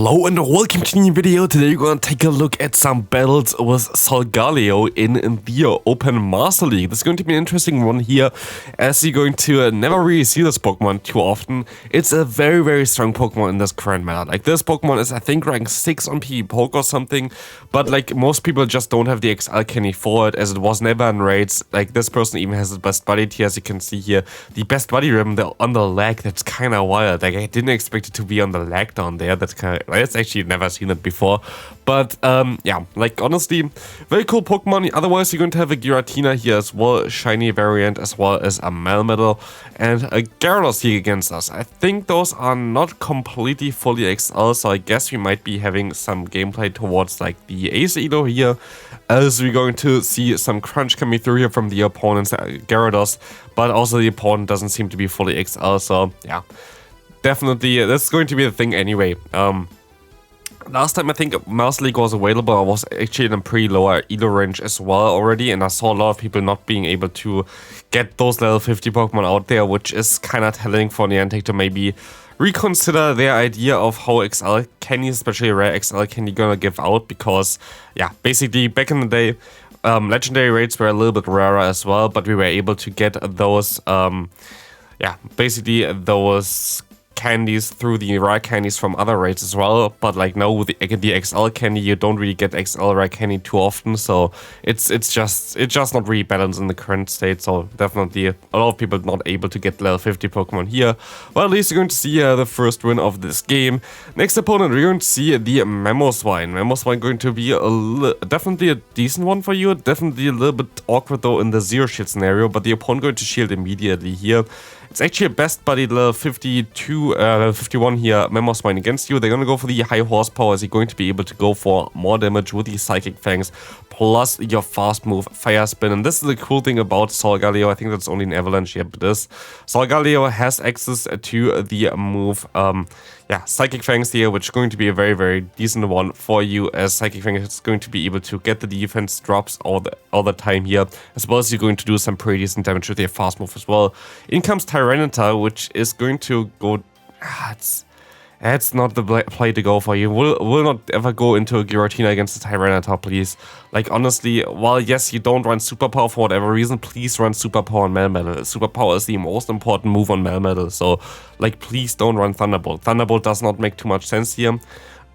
Hello and welcome to the new video. Today we're gonna take a look at some battles with Solgaleo in the Open Master League. This is going to be an interesting one here, as you're going to never really see this Pokemon too often. It's a very strong Pokemon in this current meta. Like, this Pokemon is, I think, rank 6 on Pvpoke or something, but like most people just don't have the XL candy for it, as it was never in raids. Like, this person even has the best buddy tier, as you can see here. The best buddy ribbon on the leg, that's kind of wild. Like, I didn't expect it to be on the leg down there. That's actually never seen it before. But yeah, like, honestly, very cool Pokemon. Otherwise, you're going to have a Giratina here as well, shiny variant, as well as a MEWeedle and a Gyarados here against us. I think those are not completely fully XL, so I guess we might be having some gameplay towards like the Ace Elo here, as we're going to see some crunch coming through here from the opponent's Gyarados, but also the opponent doesn't seem to be fully XL, so yeah, definitely that's going to be the thing anyway. Last time I think Master League was available, I was actually in a pretty lower Elo range as well already, and I saw a lot of people not being able to get those level 50 Pokemon out there, which is kind of telling for Niantic to maybe reconsider their idea of how XL candy, especially rare XL candy, gonna give out, because yeah, basically back in the day, legendary raids were a little bit rarer as well, but we were able to get those, yeah, basically those candies through the rare candies from other raids as well, but like now with the XL candy, you don't really get XL rare candy too often, so it's just not really balanced in the current state. So definitely a lot of people not able to get level 50 Pokemon here. Well, at least you're going to see the first win of this game. Next opponent, we're going to see the Mamoswine. Mamoswine going to be definitely a decent one for you. Definitely a little bit awkward though in the zero shield scenario, but the opponent going to shield immediately here. It's actually a best buddy level 52, level 51 here, Mamoswine against you. They're going to go for the high horsepower, as you're going to be able to go for more damage with the Psychic Fangs, plus your fast move, Fire Spin. And this is the cool thing about Solgaleo. I think that's only an Avalanche, yep, it is. Solgaleo has access to the move, yeah, Psychic Fangs here, which is going to be a very decent one for you, as Psychic Fangs is going to be able to get the defense drops all the time here, as well as you're going to do some pretty decent damage with your fast move as well. In comes Tyranitar, which is going to go... It's not the play to go for you. Will not ever go into a Giratina against a Tyranitar, please. Like, honestly, while yes, you don't run Superpower for whatever reason, please run Superpower on MEWeedle. Superpower is the most important move on MEWeedle, so like, please don't run Thunderbolt. Thunderbolt does not make too much sense here.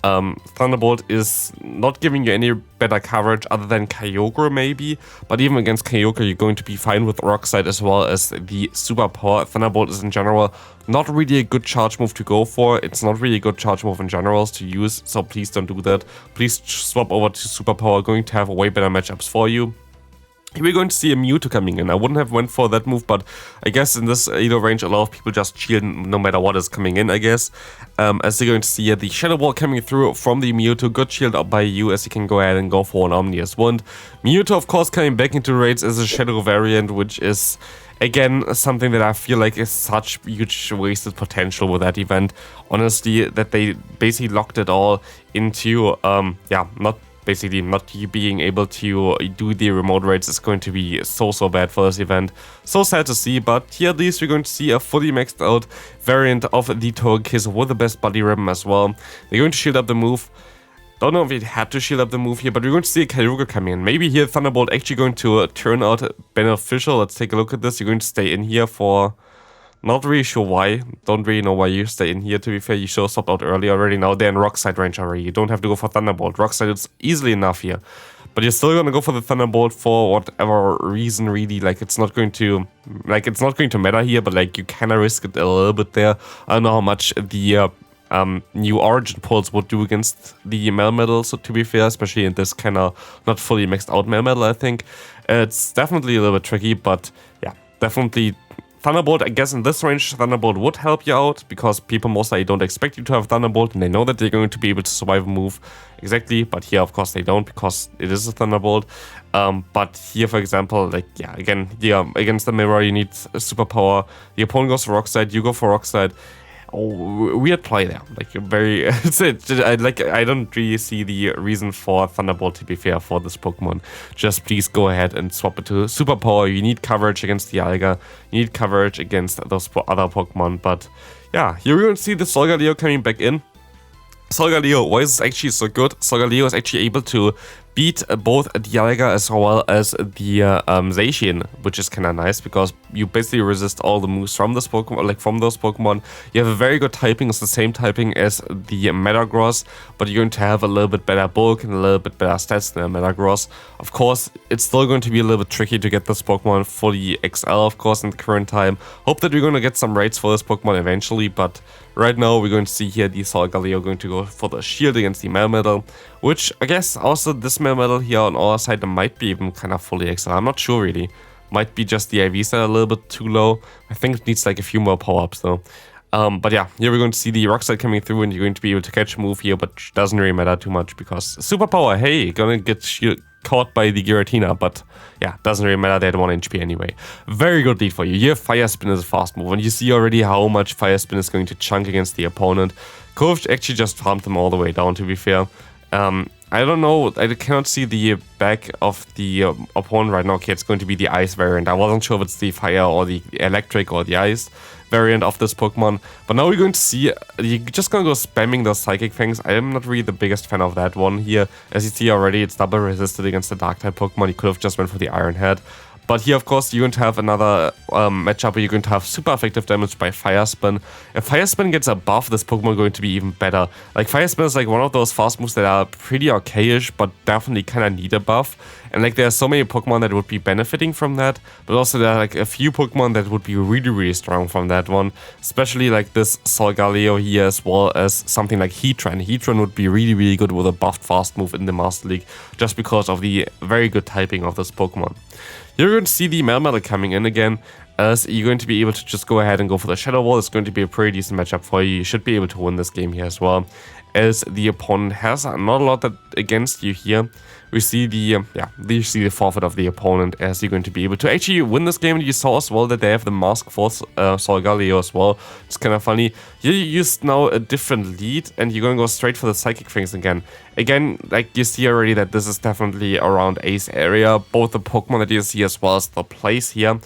Thunderbolt is not giving you any better coverage other than Kyogre maybe, but even against Kyogre you're going to be fine with Rock Slide as well as the Superpower. Thunderbolt is in general not really a good charge move to go for. It's not really a good charge move in general to use, so please don't do that. Please swap over to Superpower, going to have way better matchups for you. Here we're going to see a Mewtwo coming in. I wouldn't have went for that move, but I guess in this Elo range, a lot of people just shield no matter what is coming in, I guess. As you're going to see the Shadow Ball coming through from the Mewtwo, good shield up by you, as you can go ahead and go for an Omnius Wand. Mewtwo, of course, coming back into raids as a Shadow variant, which is, again, something that I feel like is such huge wasted potential with that event. Honestly, that they basically locked it all into, yeah, not you being able to do the remote raids is going to be so bad for this event. So sad to see, but here at least we're going to see a fully maxed out variant of the Togekiss with the best buddy ribbon as well. They're going to shield up the move. Don't know if it had to shield up the move here, but we're going to see a Kyogre coming in. Maybe here Thunderbolt actually going to turn out beneficial. Let's take a look at this. You're going to stay in here for... Not really sure why. Don't really know why you stay in here, to be fair. You should have stopped out early already. Now they're in Rock Slide range already. You don't have to go for Thunderbolt. Rock Slide is easily enough here. But you're still gonna go for the Thunderbolt for whatever reason, really. Like, it's not going to matter here, but like, you kinda risk it a little bit there. I don't know how much the new Origin Pulse would do against the MEWeedle, so to be fair, especially in this kinda not fully maxed out MEWeedle, I think. It's definitely a little bit tricky, but yeah, definitely Thunderbolt. I guess in this range, Thunderbolt would help you out, because people most likely don't expect you to have Thunderbolt, and they know that they're going to be able to survive a move. Exactly, but here, of course, they don't, because it is a Thunderbolt. But here, for example, like, yeah, again, yeah, against the mirror, you need a Superpower. The opponent goes for Rock Slide, you go for Rock Slide. Oh, weird play there. Like, very... I don't really see the reason for Thunderbolt, to be fair, for this Pokemon. Just please go ahead and swap it to Superpower. You need coverage against Dialga. You need coverage against those other Pokemon. But yeah, here we're going to see the Solgaleo coming back in. Solgaleo, why is this actually so good? Solgaleo is actually able to beat both Dialga as well as the Zacian, which is kind of nice because you basically resist all the moves from this Pokemon, like from those Pokemon. You have a very good typing, it's the same typing as the Metagross, but you're going to have a little bit better bulk and a little bit better stats than Metagross. Of course, it's still going to be a little bit tricky to get this Pokemon fully XL, of course, in the current time. Hope that we're going to get some raids for this Pokemon eventually, but right now we're going to see here the Solgaleo going to go for the shield against the MEWeedle, which I guess also this MEWeedle here on our side might be even kind of fully XL. I'm not sure really. Might be just the IV stat a little bit too low. I think it needs like a few more power-ups though. But yeah, here we're going to see the Rock Slide coming through and you're going to be able to catch a move here, but doesn't really matter too much because Superpower, hey, gonna get caught by the Giratina, but yeah, doesn't really matter, they had 1 HP anyway. Very good lead for you. Here, Fire Spin is a fast move, and you see already how much Fire Spin is going to chunk against the opponent. Kovic actually just farmed them all the way down, to be fair. I don't know, I cannot see the back of the opponent right now. Okay, it's going to be the Ice variant. I wasn't sure if it's the Fire or the Electric or the Ice variant of this Pokemon. But now we're going to see, you're just going to go spamming those Psychic Fangs. I am not really the biggest fan of that one here. As you see already, it's double resisted against the Dark-type Pokemon. You could have just went for the Iron Head. But here, of course, you're going to have another matchup where you're going to have super effective damage by Fire Spin. If Fire Spin gets a buff, this Pokemon is going to be even better. Like, Fire Spin is like one of those fast moves that are pretty archaic, but definitely kind of need a buff. And like, there are so many Pokemon that would be benefiting from that, but also there are like a few Pokemon that would be really, really strong from that one. Especially like this Solgaleo here, as well as something like Heatran. Heatran would be really, really good with a buffed fast move in the Master League, just because of the very good typing of this Pokemon. You're going to see the MEWeedle coming in again, as you're going to be able to just go ahead and go for the Shadow Wall. It's going to be a pretty decent matchup for you. You should be able to win this game here as well, as the opponent has not a lot against you here. We see the forfeit of the opponent, as you're going to be able to actually win this game. And you saw as well that they have the mask for Solgaleo as well. It's kind of funny. You used now a different lead, and you're going to go straight for the Psychic Fangs again. Again, like you see already that this is definitely around Ace area. Both the Pokemon that you see as well as the place here.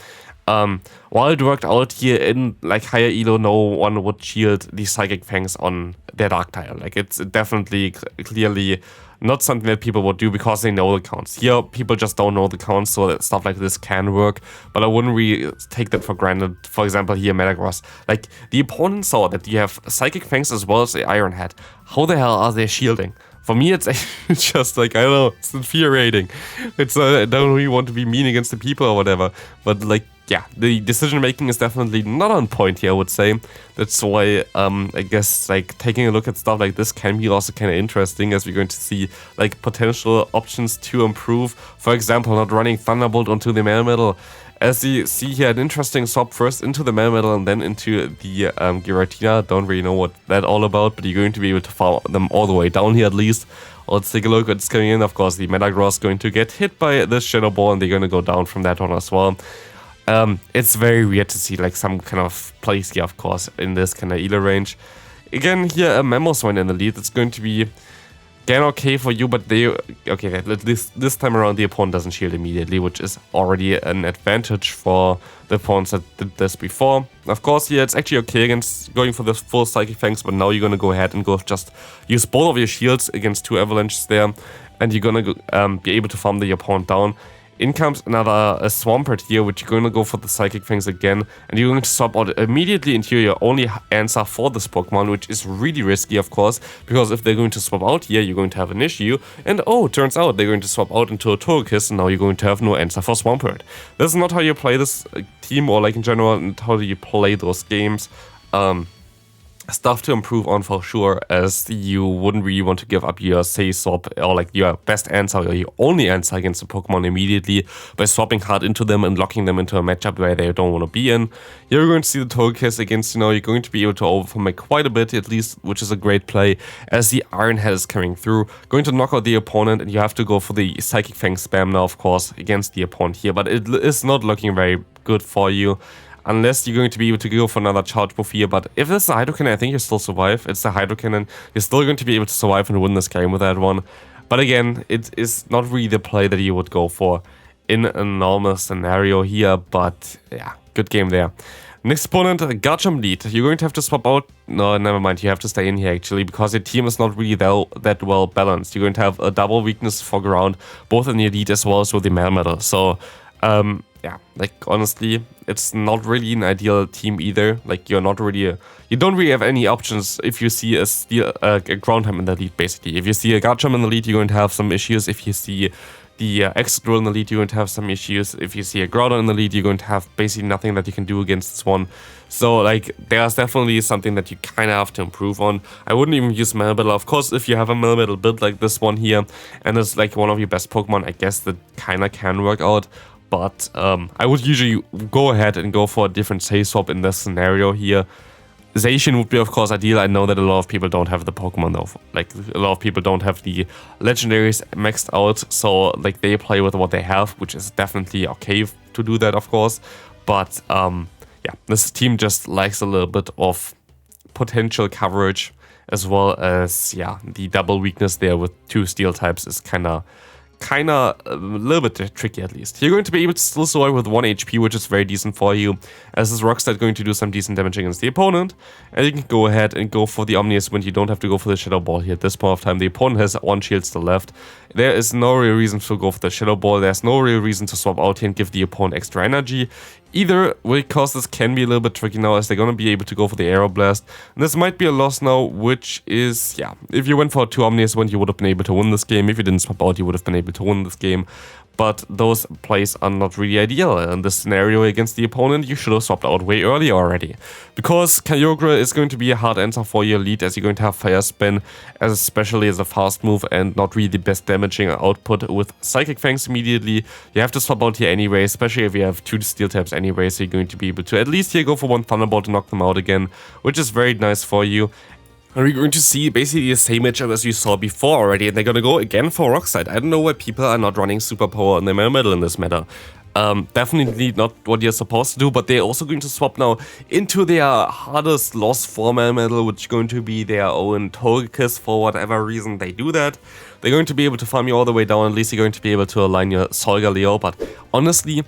While it worked out here in like higher elo, no one would shield the Psychic Fangs on their Dark tile. Like, it's definitely clearly not something that people would do because they know the counts. Here, people just don't know the counts, so that stuff like this can work, but I wouldn't really take that for granted. For example, here, Metagross. Like, the opponent saw that you have Psychic Fangs as well as the Iron Head. How the hell are they shielding? For me, it's just like, I don't know, it's infuriating. It's I don't really want to be mean against the people or whatever, but like, yeah, the decision making is definitely not on point here, I would say. That's why I guess like taking a look at stuff like this can be also kind of interesting, as we're going to see like potential options to improve. For example, not running Thunderbolt onto the MEWeedle. As you see here, an interesting swap first into the MEWeedle and then into the Giratina. Don't really know what that's all about, but you're going to be able to follow them all the way down here at least. Let's take a look what's coming in. Of course, the Metagross is going to get hit by this Shadow Ball, and they're going to go down from that one as well. It's very weird to see like some kind of place here, of course, in this kind of elo range. Again, here a Mamoswine in the lead. It's going to be again okay for you, but this time around the opponent doesn't shield immediately, which is already an advantage for the opponents that did this before. Of course, yeah, it's actually okay against going for the full Psychic Fangs, but now you're gonna go ahead and go just use both of your shields against 2 Avalanches there, and you're gonna be able to farm the opponent down. In comes another Swampert here, which you're going to go for the Psychic Fangs again, and you're going to swap out immediately into your only answer for this Pokemon, which is really risky, of course, because if they're going to swap out here, you're going to have an issue, and oh, turns out they're going to swap out into a Togekiss, and now you're going to have no answer for Swampert. This is not how you play this team, or like in general, and how do you play those games. Stuff to improve on for sure, as you wouldn't really want to give up your say swap or like your best answer or your only answer against a Pokemon immediately by swapping hard into them and locking them into a matchup where they don't want to be in. Here we're going to see the Togekiss against, you're going to be able to overform it quite a bit at least, which is a great play, as the Iron Head is coming through, going to knock out the opponent, and you have to go for the Psychic Fang spam now, of course, against the opponent here, but it is not looking very good for you. Unless you're going to be able to go for another charge move here. But if it's a Hydro Cannon, I think you still survive. It's a Hydro Cannon. You're still going to be able to survive and win this game with that one. But again, it is not really the play that you would go for in a normal scenario here. But yeah, good game there. Next opponent, Garchomp lead. You're going to have to swap out. No, never mind. You have to stay in here actually because your team is not really that well balanced. You're going to have a double weakness for ground, both in your lead as well as with the Melmetal. So, yeah, like honestly, it's not really an ideal team either. Like you don't really have any options if you see a ground type in the lead. Basically, if you see a Garchomp in the lead, you're going to have some issues. If you see the Exeggutor in the lead, you're going to have some issues. If you see a Groudon in the lead, you're going to have basically nothing that you can do against this one. So, like, there's definitely something that you kind of have to improve on. I wouldn't even use Melmetal. Of course, if you have a Melmetal build like this one here, and it's like one of your best Pokemon, I guess that kind of can work out. But I would usually go ahead and go for a different save swap in this scenario here. Zacian would be, of course, ideal. I know that a lot of people don't have the Pokemon though. Like, a lot of people don't have the legendaries maxed out. So, like, they play with what they have, which is definitely okay to do that, of course. But, yeah, this team just lacks a little bit of potential coverage, as well as, yeah, the double weakness there with 2 steel types is kind of a little bit tricky at least. You're going to be able to still survive with 1 HP, which is very decent for you, as this Rockslide going to do some decent damage against the opponent. And you can go ahead and go for the Omnius Wind. You don't have to go for the Shadow Ball here at this point of time. The opponent has 1 shield still left. There is no real reason to go for the Shadow Ball. There's no real reason to swap out here and give the opponent extra energy. Either, because this can be a little bit tricky now, as they're going to be able to go for the Aero Blast. And this might be a loss now, which is, yeah, if you went for 2 Omnius Wind, you would have been able to win this game. If you didn't swap out, you would have been able to win this game. But those plays are not really ideal. In this scenario against the opponent, you should have swapped out way earlier already. Because Kyogre is going to be a hard answer for your lead, as you're going to have Fire Spin, especially as a fast move and not really the best damaging output with Psychic Fangs immediately. You have to swap out here anyway, especially if you have 2 steel types anyway, so you're going to be able to at least here go for 1 Thunderbolt to knock them out again, which is very nice for you. And we're going to see basically the same matchup as you saw before already, and they're going to go again for Rockslide. I don't know why people are not running Super Power on the Melmetal in this meta. Definitely not what you're supposed to do, but they're also going to swap now into their hardest loss for Melmetal, which is going to be their own Togekiss. For whatever reason they do that. They're going to be able to farm you all the way down, at least you're going to be able to align your Solgaleo, but honestly,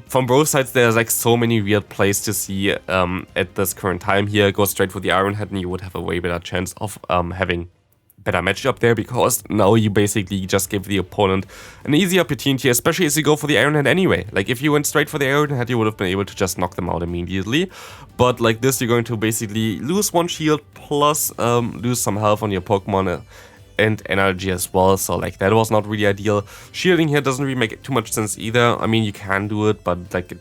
from both sides, there's like so many weird plays to see at this current time here. Go straight for the Iron Head and you would have a way better chance of having better matchup there, because now you basically just give the opponent an easy opportunity, especially as you go for the Iron Head anyway. Like if you went straight for the Iron Head, you would have been able to just knock them out immediately. But like this, you're going to basically lose 1 shield plus lose some health on your Pokemon and energy as well, so like that was not really ideal. Shielding here doesn't really make too much sense either. I mean, you can do it, but like it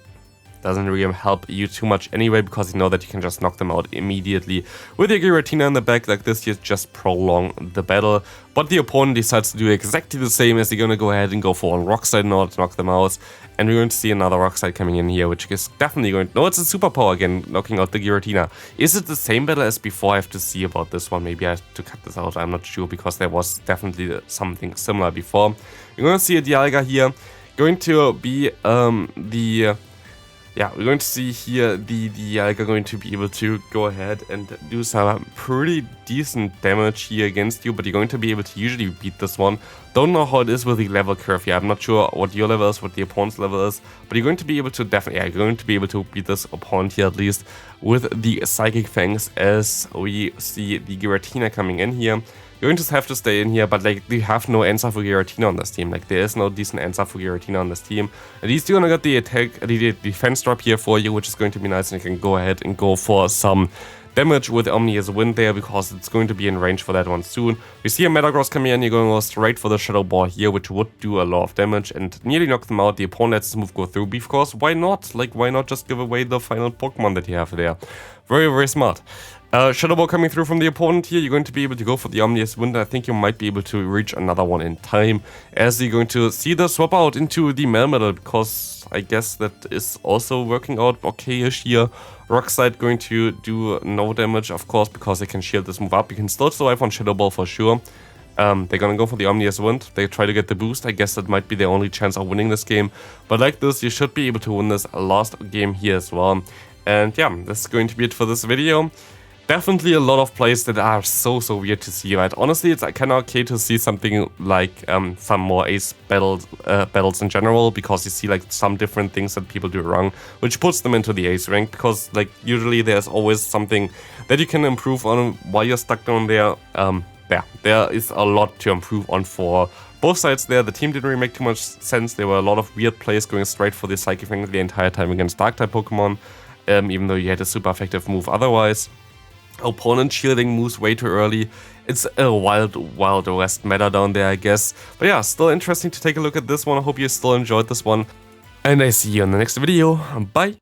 doesn't really help you too much anyway, because you know that you can just knock them out immediately. With your Giratina in the back like this, you just prolong the battle, but the opponent decides to do exactly the same, as they're going to go ahead and go for a Rockslide in order to knock them out. And we're going to see another Rockslide coming in here, which is definitely going to... No, it's a Super Power again, knocking out the Giratina. Is it the same battle as before? I have to see about this one. Maybe I have to cut this out. I'm not sure, because there was definitely something similar before. You're going to see a Dialga here. Going to be yeah, we're going to see here the Dialga going to be able to go ahead and do some pretty decent damage here against you, but you're going to be able to usually beat this one. Don't know how it is with the level curve here. I'm not sure what your level is, what the opponent's level is, but you're going to be able to definitely, yeah, you're going to be able to beat this opponent here at least with the Psychic Fangs, as we see the Giratina coming in here. You're going to have to stay in here, but like you have no answer for Giratina on this team. Like there is no decent answer for Giratina on this team. At least you're gonna get the attack, the defense drop here for you, which is going to be nice, and you can go ahead and go for some damage with Omnius Wind there, because it's going to be in range for that one soon. We see a Metagross coming in, you're going to go straight for the Shadow Ball here, which would do a lot of damage and nearly knock them out. The opponent lets this move go through, because why not? Like, why not just give away the final Pokemon that you have there? Very, very smart. Shadow Ball coming through from the opponent here. You're going to be able to go for the Omnius Wind. I think you might be able to reach another one in time, as you're going to see the swap out into the Melmetal, because I guess that is also working out okay-ish here. Rockslide going to do no damage, of course, because they can shield this move up. You can still survive on Shadow Ball for sure. They're gonna go for the Omnius Wind. They try to get the boost. I guess that might be their only chance of winning this game. But like this, you should be able to win this last game here as well. And yeah, this is going to be it for this video. Definitely a lot of plays that are so weird to see, right? Honestly, it's kind of okay to see something like some more ace battles in general, because you see like some different things that people do wrong, which puts them into the ace rank, because like usually there's always something that you can improve on while you're stuck down there. Yeah, there is a lot to improve on for both sides there. The team didn't really make too much sense. There were a lot of weird plays going straight for the Psychic Fang the entire time against Dark-type Pokemon, even though you had a super effective move otherwise. Opponent shielding moves way too early. It's a wild west meta down there, I guess. But yeah, still interesting to take a look at this one. I hope you still enjoyed this one. And I see you in the next video. Bye!